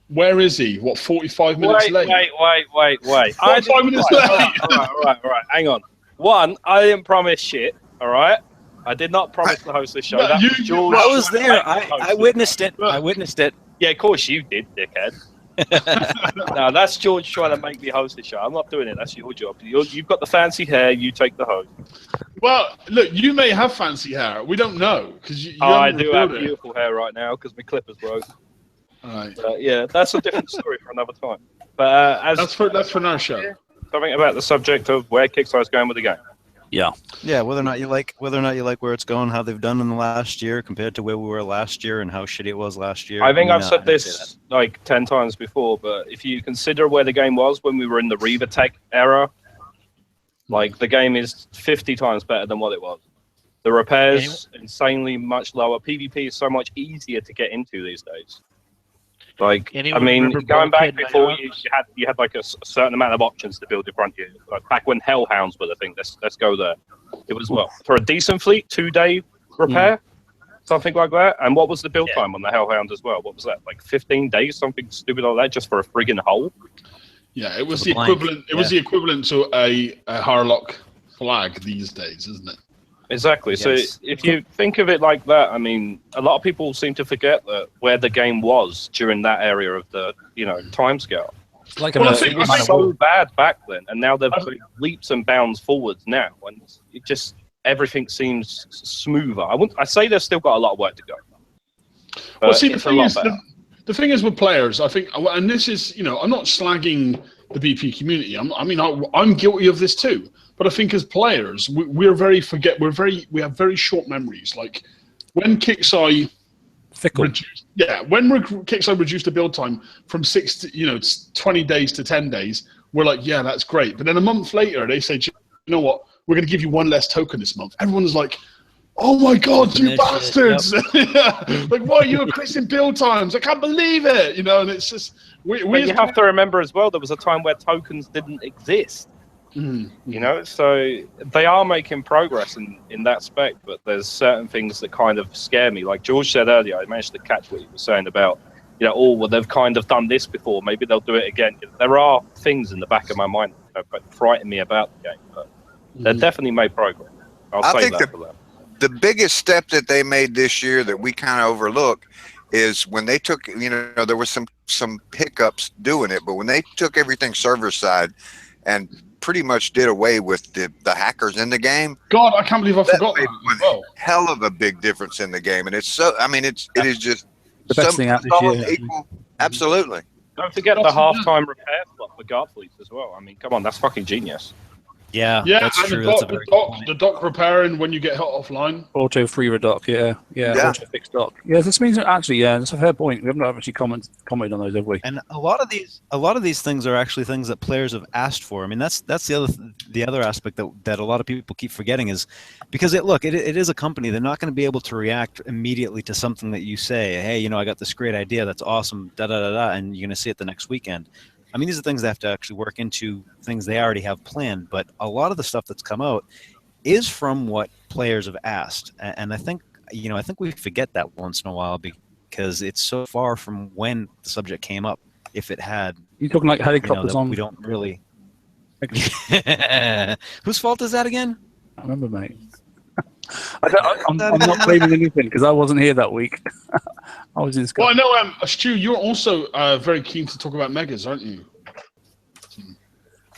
Where is he? What, 45 minutes late? Wait. 45 minutes late. All right. Hang on. One, I didn't promise shit. All right. I did not promise to host this show. No, that was George. I was there. I witnessed it. I witnessed it. Yeah, of course you did, dickhead. No, that's George trying to make me host the show. I'm not doing it. That's your job. You've got the fancy hair. You take the host. Well, look, you may have fancy hair. We don't know because you I do have beautiful hair right now because my clippers broke. All right. Yeah, that's a different story for another time. But that's for another show. Something about the subject of where Kickstarter's going with the game. Yeah, whether or not you like where it's going, how they've done in the last year compared to where we were last year, and how shitty it was last year. I think I've said this like 10 times before, but if you consider where the game was when we were in the Reaver Tech era, like the game is 50 times better than what it was. The repairs insanely much lower. PvP is so much easier to get into these days. Like, I mean, going back before you had like a certain amount of options to build your frontier. Like back when Hellhounds were the thing. Let's go there. It was for a decent fleet, 2-day repair, something like that. And what was the build time on the Hellhound as well? What was that? Like 15 days, something stupid like that, just for a friggin' hole. Yeah, it was the equivalent. It was the equivalent to a Harlock flag these days, isn't it? Exactly. Yes. So if you think of it like that, I mean, a lot of people seem to forget that where the game was during that area of the timescale. Like it was so bad back then, and now they've put leaps and bounds forwards now, and it just everything seems smoother. I say they've still got a lot of work to go. Well, see, the thing is with players, I think, and this is, I'm not slagging the BP community. I'm guilty of this too. But I think as players, we have very short memories. Like when Kixeye Kixeye reduced the build time from 20 days to 10 days, we're like, yeah, that's great. But then a month later, they say, you know what? We're going to give you one less token this month. Everyone's like, oh my God, you bastards! Yep. Like, why are you increasing build times? I can't believe it. And it's just you have to remember as well, there was a time where tokens didn't exist. So they are making progress in that spec, but there's certain things that kind of scare me. Like George said earlier, I managed to catch what he was saying about, they've kind of done this before, maybe they'll do it again. There are things in the back of my mind that frighten me about the game, but they've definitely made progress. I think the biggest step that they made this year that we kind of overlook is when they took, there was some some hiccups doing it, but when they took everything server side and pretty much did away with the hackers in the game, God, I can't believe I forgot made that. as well. hell of a big difference in the game. And it's so, I mean, it is just The best thing out this year. equal. Absolutely. Don't forget the halftime repair slot for guard fleets as well. I mean, come on, that's fucking genius. Yeah, Yeah, that's and true. the That's dock, a very the, good dock, point. the dock repairing when you get hit offline. Auto free redock, yeah. Auto fix dock. Yeah, this means actually, yeah, that's a fair point. We haven't actually commented on those, have we? And a lot of these things are actually things that players have asked for. I mean, that's the other aspect that a lot of people keep forgetting is because it is a company. They're not going to be able to react immediately to something that you say. Hey, I got this great idea. That's awesome. Da da da da. And you're going to see it the next weekend. I mean, these are things they have to actually work into things they already have planned. But a lot of the stuff that's come out is from what players have asked, and I think we forget that once in a while because it's so far from when the subject came up. If it had, You talking like helicopters on? we don't really. Whose fault is that again? I remember, mate. I'm not blaming anything because I wasn't here that week. I was in Scotland. Well, I know, Stu, you're also very keen to talk about megas, aren't you?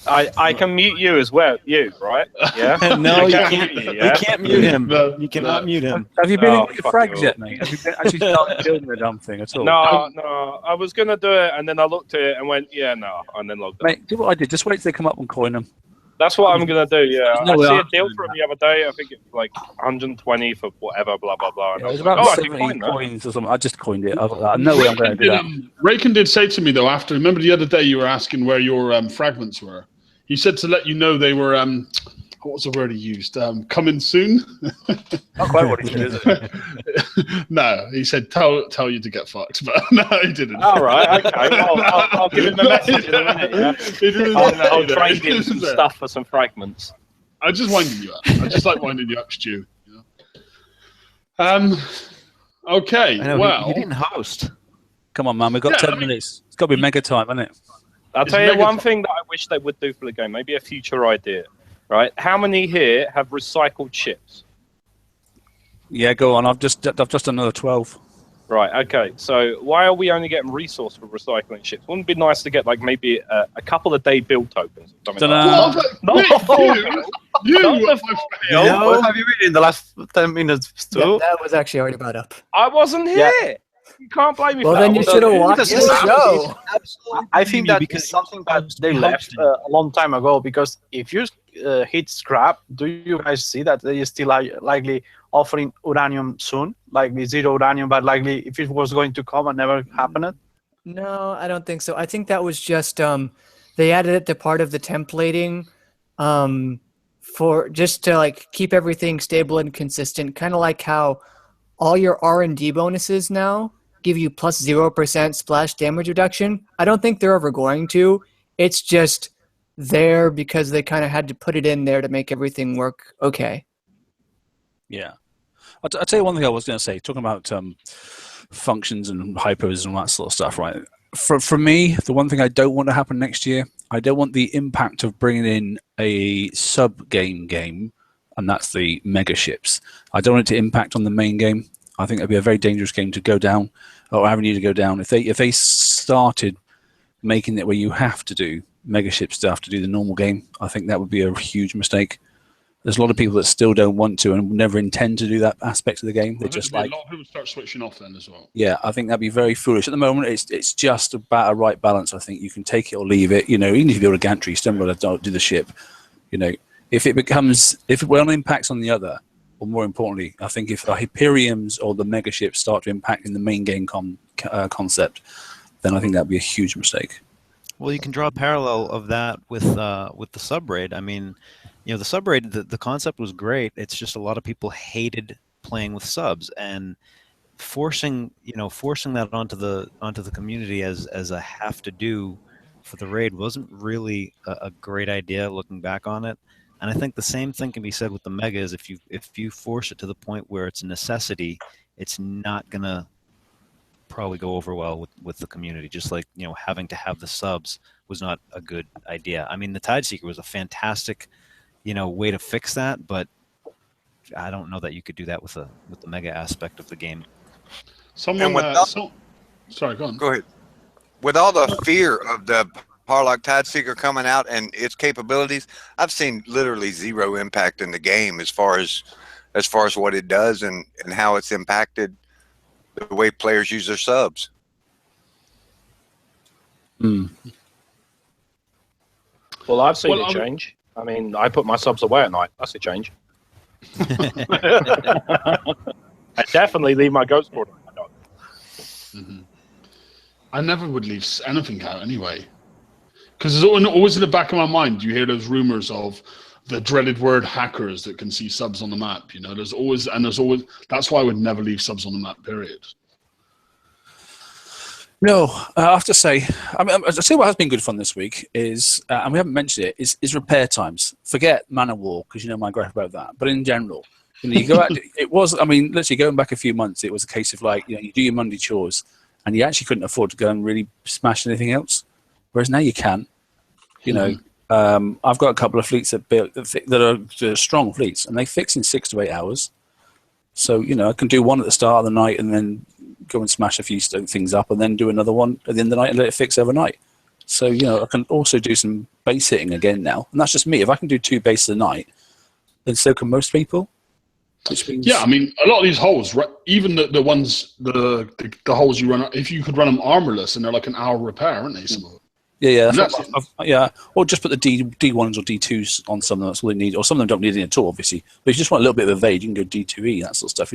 I can mute you as well, right? Yeah. No, you I can't. mute you, You yeah? can't mute him. No, You cannot mute him. Have you been Oh, in the fuck frags you. yet, mate? Have you actually started building the damn thing at all? No, I was gonna do it, and then I looked at it and went, yeah, no, and then logged out. Mate, do what I did. Just wait till they come up and coin them. That's what I'm gonna do. Yeah, No, I we see a aren't deal doing from the other day. I think it's like 120 for whatever, blah blah blah. And Yeah, I it was was like, about oh, I can 70 coin that. coins or something. I just coined it. I was like, no way I'm going to do that. Raycon did say to me though after. Remember the other day you were asking where your fragments were. He said to let you know they were. What was the word he used? Coming soon. Not quite what he said, is it? No, he said tell you to get fucked, but no, he didn't. All right, okay. Well, I'll give him a message in a minute. Yeah? He didn't I'll say trade that. him some stuff for some fragments. I just winding you up. I just like winding you up, Stu. Okay. I know, well, he didn't host. Come on, man. We've got 10 minutes. It's got to be mega time, hasn't it? I'll It's tell you mega one fun. thing that I wish they would do for the game. Maybe a future idea. Right? How many here have recycled chips? Yeah, go on. I've just done another 12. Right. Okay. So why are we only getting resource for recycling chips? Wouldn't it be nice to get like maybe a couple of day build tokens? Or something like Dunno. that? Well, you, Not the What have you been in the last 10 minutes, Stu? Yeah, that was actually already brought up. I wasn't here. You can't blame me Well, for then that. you should have watched Because the show. I think that is something that they left a long time ago, because if you hit scrap, do you guys see that they still are likely offering uranium soon? Likely zero uranium, but likely if it was going to come and never happened? No, I don't think so. I think that was just they added it to part of the templating for just to like keep everything stable and consistent, kind of like how all your R&D bonuses now give you plus 0% splash damage reduction. I don't think they're ever going to. It's just there because they kind of had to put it in there to make everything work okay. Yeah. I'll tell you one thing I was going to say, talking about functions and hypos and all that sort of stuff, right? For me, the one thing I don't want to happen next year, I don't want the impact of bringing in a sub-game, and that's the mega ships. I don't want it to impact on the main game. I think it'd be a very dangerous game to go down, or avenue to go down. If they started making it where you have to do mega ship stuff to do the normal game, I think that would be a huge mistake. There's a lot of people that still don't want to and never intend to do that aspect of the game. They're just like, a lot of people start switching off then as well. yeah, I think that'd be very foolish. At the moment, it's just about a right balance. I think you can take it or leave it. Even if you build a gantry, you still got to do the ship. If one impacts on the other, or more importantly, I think if the Hyperiums or the mega ships start to impact in the main game concept, then I think that'd be a huge mistake. Well, you can draw a parallel of that with the sub-raid. I mean, the sub-raid, the concept was great. It's just a lot of people hated playing with subs, and forcing that onto the community as a have to do for the raid wasn't really a great idea looking back on it. And I think the same thing can be said with the megas. If you force it to the point where it's a necessity, it's not gonna probably go over well with the community. Just like having to have the subs was not a good idea. I mean, the Tideseeker was a fantastic way to fix that, but I don't know that you could do that with the mega aspect of the game. Sorry, go on. Go ahead. with all the fear of the Harlock Tideseeker coming out and its capabilities, I've seen literally zero impact in the game as far as what it does and how it's impacted the way players use their subs. Well, I've seen it change. I mean, I put my subs away at night. That's a change. I definitely leave my ghost board at night. I never would leave anything out anyway. Because there's always in the back of my mind, you hear those rumors of the dreaded word hackers that can see subs on the map. You know, there's always, that's why I would never leave subs on the map, period. No, I have to say, I mean, I'll say what has been good fun this week is, and we haven't mentioned it, is repair times. Forget Man of War, because you know my gripe about that. But in general, you go out, it was, I mean, literally going back a few months, it was a case of like, you do your Monday chores, and you actually couldn't afford to go and really smash anything else. Whereas now you can. I've got a couple of fleets that are strong fleets, and they fix in 6 to 8 hours. So, I can do one at the start of the night and then go and smash a few things up and then do another one at the end of the night and let it fix overnight. So, I can also do some base hitting again now. And that's just me. If I can do 2 bases a night, then so can most people. Which means... Yeah, I mean, a lot of these holes, right, even the ones, the holes you run, if you could run them armorless and they're like an hour repair, aren't they? Some of them? Yeah. Or just put the D1s or D2s on some of them. That's all they need. Or some of them don't need any at all, obviously. But if you just want a little bit of evade, you can go D2E, that sort of stuff,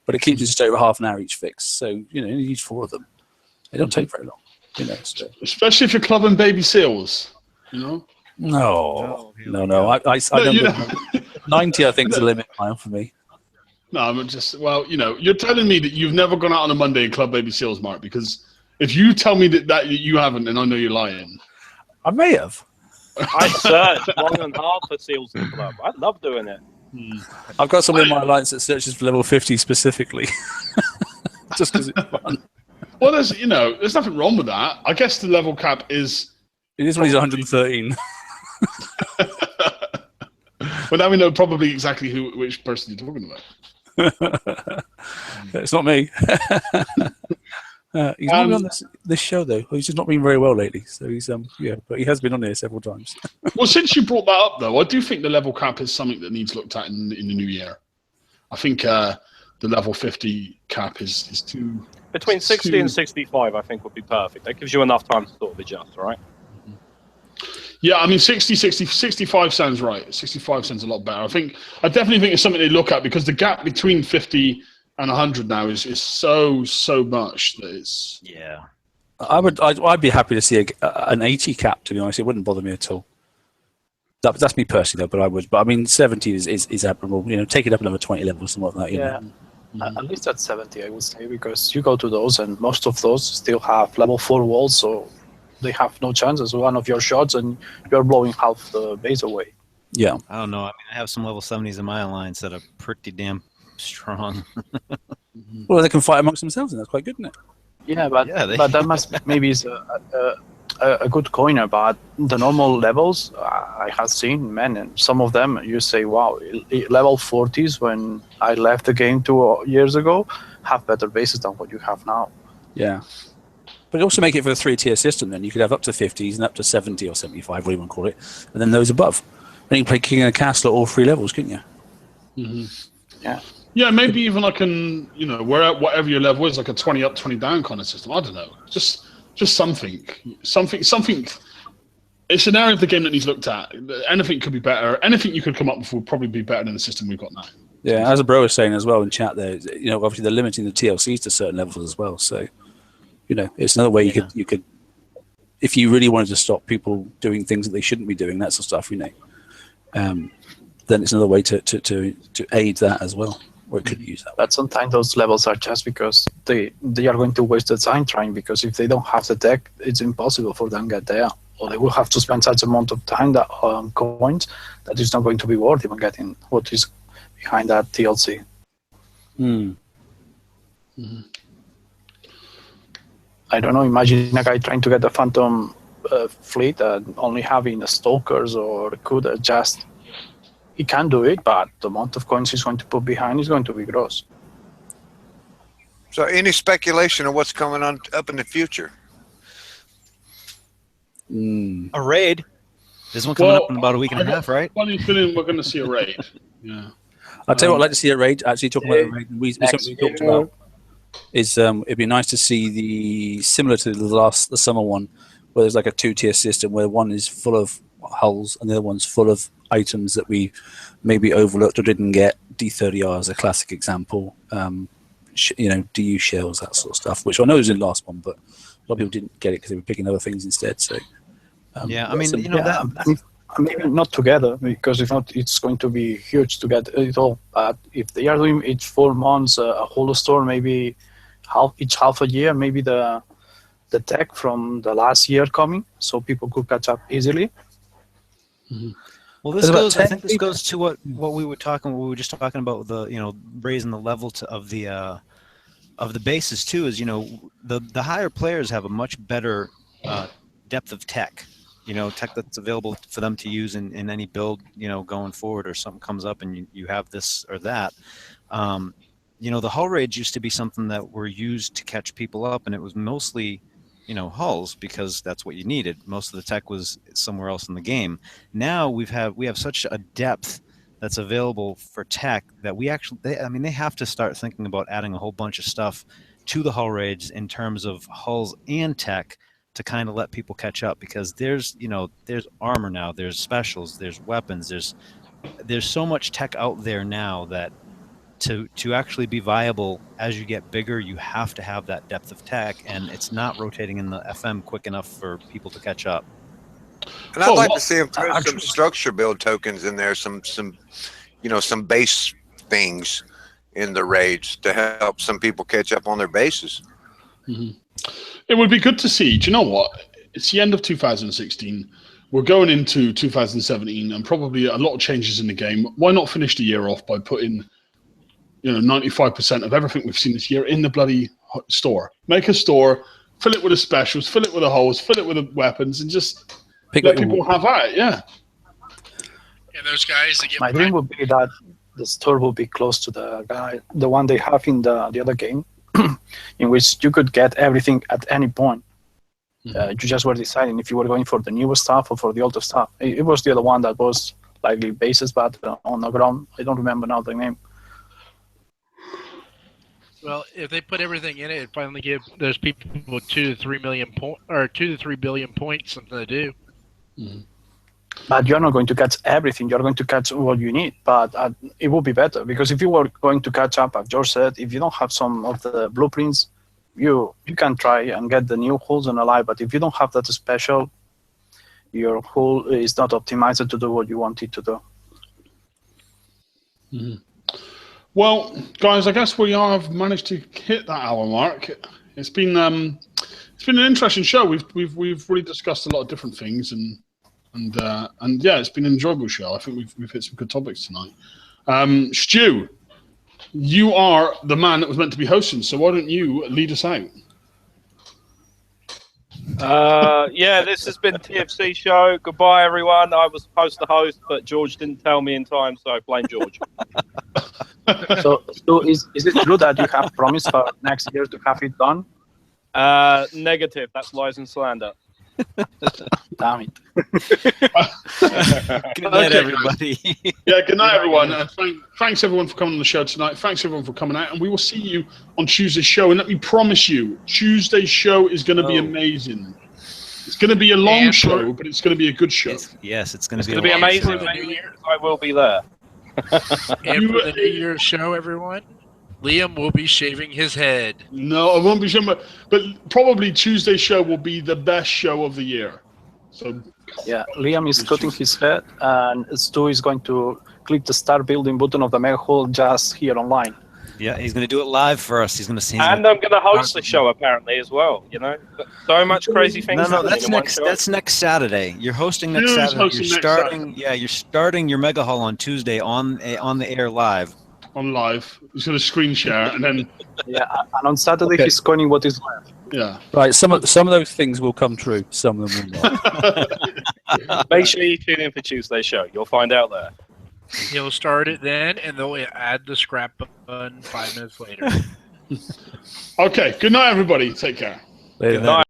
But it keeps it just over half an hour each fix. So, you need 4 of them. They don't take very long, So. Especially if you're clubbing baby seals, No. I don't know. 90, I think, is the limit mile for me. No, I'm just, you're telling me that you've never gone out on a Monday and club baby seals, Mark, because if you tell me that you haven't, then I know you're lying. I may have. I searched long and hard for seals in the club. I love doing it. I've got someone in my alliance that searches for level 50 specifically. Just because it's fun. Well, there's nothing wrong with that. I guess the level cap is... It is when he's 113. Well, now we know probably exactly which person you're talking about. It's not me. He's not been on this show though. He's just not been very well lately. So he's but he has been on here several times. Well, since you brought that up though, I do think the level cap is something that needs looked at in the new year. I think the level 50 cap is too between 60 and 65. I think would be perfect. That gives you enough time to sort of adjust, right? Yeah, I mean 65 sounds right. 65 sounds a lot better. I definitely think it's something they look at because the gap between 50 and 100 now is so much that it's... Yeah. I'd be happy to see an 80 cap, to be honest. It wouldn't bother me at all. That's me personally, though, but I would. But I mean, 70 is admirable. Take it up another 20 levels or something like that. At least at 70, I would say, because you go to those and most of those still have level 4 walls, so they have no chances. One of your shots and you're blowing half the base away. Yeah. I don't know. I mean, I have some level 70s in my alliance that are pretty damn strong. Well, they can fight amongst themselves, and that's quite good, isn't it? Yeah, but that must maybe is a good coiner. But the normal levels I have seen, man, and some of them you say, wow, level 40s when I left the game 2 years ago have better bases than what you have now. Yeah. But also make it for a 3-tier system. Then you could have up to 50s and up to 70 or 75, whatever you want to call it, and then those above. Then you can play King and Castle at all 3 levels, couldn't you? Mm-hmm. Yeah. Yeah, maybe even like whatever your level is, like a 20 up, 20 down kind of system. I don't know. Just something. It's an area of the game that needs looked at. Anything could be better. Anything you could come up with would probably be better than the system we've got now. Yeah, as a bro was saying as well in chat there, obviously they're limiting the TLCs to certain levels as well. So, it's another way you could, if you really wanted to stop people doing things that they shouldn't be doing, that sort of stuff, then it's another way to aid that as well. Or it could use that. But sometimes those levels are just because they are going to waste the time trying, because if they don't have the deck, it's impossible for them to get there. Or they will have to spend such amount of time that coins that it's not going to be worth even getting what is behind that TLC. I don't know, imagine a guy trying to get a Phantom fleet and only having stalkers or could just... He can do it, but the amount of coins he's going to put behind is going to be gross. So any speculation of what's coming on up in the future? A raid. There's one coming up in about a week and a half, right? Funny feeling we're going to see a raid. Yeah. I'll tell you what, I'd like to see a raid. Actually, talking about a raid, something we talked about is it'd be nice to see similar to the summer one, where there's like a 2-tier system where one is full of hulls and the other one's full of items that we maybe overlooked or didn't get. D30R is a classic example. DU shells, that sort of stuff, which I know was in the last one, but a lot of people didn't get it because they were picking other things instead. So yeah, I mean, maybe not together, because if not, it's going to be huge to get it all. But if they are doing each 4 months a whole store, maybe half a year, maybe the tech from the last year coming, so people could catch up easily. Mm-hmm. Well, I think this goes to what we were just talking about, the raising the level of the bases too. Is the higher players have a much better depth of tech. Tech that's available for them to use in any build, going forward, or something comes up and you have this or that. The hull raids used to be something that were used to catch people up, and it was mostly, hulls, because that's what you needed. Most of the tech was somewhere else in the game. Now we have such a depth that's available for tech that they have to start thinking about adding a whole bunch of stuff to the hull raids in terms of hulls and tech, to kind of let people catch up, because there's armor now, there's specials, there's weapons, there's so much tech out there now that to actually be viable as you get bigger, you have to have that depth of tech, and it's not rotating in the FM quick enough for people to catch up. And I'd like to see them throw some structure build tokens in there, some base things in the raids to help some people catch up on their bases. Mm-hmm. It would be good to see. Do you know what? It's the end of 2016. We're going into 2017, and probably a lot of changes in the game. Why not finish the year off by putting 95% of everything we've seen this year in the bloody store? Make a store, fill it with the specials, fill it with the holes, fill it with the weapons, and just let people have at it. Yeah. And those guys that get my dream would be that the store will be close to the one they have in the other game, in which you could get everything at any point. You just were deciding if you were going for the newer stuff or for the older stuff. It was the other one that was likely bases, but on the ground. I don't remember now the name. Well, if they put everything in it, it'd finally give those people 2 to 3 billion points something to do. Mm-hmm. But you're not going to catch everything. You're going to catch what you need. But it will be better, because if you were going to catch up, as George said, if you don't have some of the blueprints, you can try and get the new holes and alive. But if you don't have that special, your hole is not optimized to do what you want it to do. Mm-hmm. Well, guys, I guess we have managed to hit that hour mark. It's been an interesting show. We've really discussed a lot of different things, and yeah, it's been an enjoyable show. I think we've hit some good topics tonight. Stu, you are the man that was meant to be hosting, so why don't you lead us out? Yeah, this has been TFC show. Goodbye, everyone. I was supposed to host, but George didn't tell me in time, so blame George. So is it true that you have promised for next year to have it done? Negative. That's lies and slander. Damn it. Good night, everybody. Yeah, good night, everyone. Thanks, everyone, for coming on the show tonight. Thanks, everyone, for coming out. And we will see you on Tuesday's show. And let me promise you, Tuesday's show is going to be amazing. It's going to be a long show, but it's going to be a good show. It's going to be amazing. I will be there. And for the New Year's show, everyone, Liam will be shaving his head. No, I won't be shaving, but probably Tuesday's show will be the best show of the year. So yeah, Liam is cutting his head, and Stu is going to click the start building button of the mega hole just here online. Yeah, he's going to do it live for us. He's going to see. And I'm going to host the show apparently as well. So much crazy things. No, that's next Saturday. You're hosting next Saturday. You're starting your mega hall on Tuesday on the air live. On live, he's going to screen share, and then and on Saturday he's coining what is left. Yeah, right. Some of those things will come true. Some of them will not. Make sure you tune in for Tuesday's show. You'll find out there. He'll start it then, and they'll add the scrap button 5 minutes later. Okay. Good night, everybody. Take care. Later. Good night.